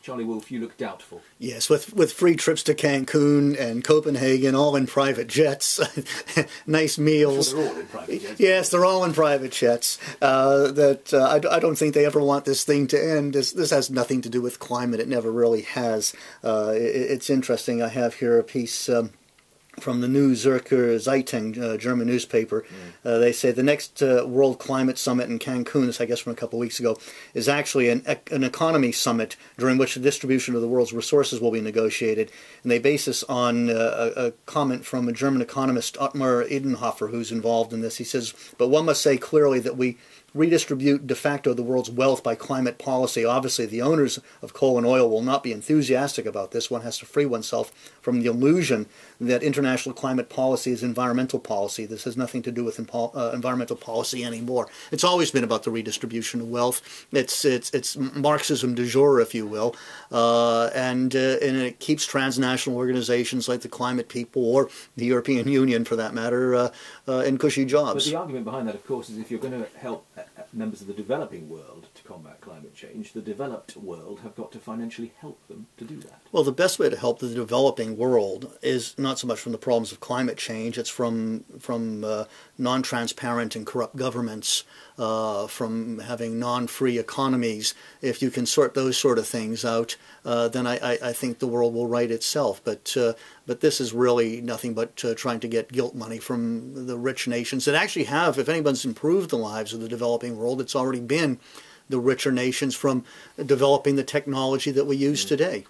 Charlie Wolf, you look doubtful. Yes, with free trips to Cancun and Copenhagen, all in private jets, nice meals. Sure, they're all in private jets. Yes, they're all in private jets. I don't think they ever want this thing to end. This has nothing to do with climate. It never really has. It's interesting. I have here a piece from the New Zürcher Zeitung, German newspaper. They say the next World Climate Summit in Cancun, this I guess from a couple of weeks ago, is actually an economy summit during which the distribution of the world's resources will be negotiated. And they base this on a comment from a German economist, Ottmar Edenhofer, who's involved in this. He says, but one must say clearly that we redistribute de facto the world's wealth by climate policy. Obviously, the owners of coal and oil will not be enthusiastic about this. One has to free oneself from the illusion that international climate policy is environmental policy. This has nothing to do with environmental policy anymore. It's always been about the redistribution of wealth. It's Marxism du jour, if you will, and it keeps transnational organizations like the Climate People or the European Union, for that matter, in cushy jobs. But the argument behind that, of course, is if you're going to help members of the developing world to combat climate change, the developed world have got to financially help them to do that. Well, the best way to help the developing world is not so much from the problems of climate change, it's from non-transparent and corrupt governments, from having non-free economies. If you can sort those sort of things out, then I think the world will right itself. But this is really nothing but trying to get guilt money from the rich nations that actually have, if anyone's improved the lives of the developing world, it's already been the richer nations from developing the technology that we use today.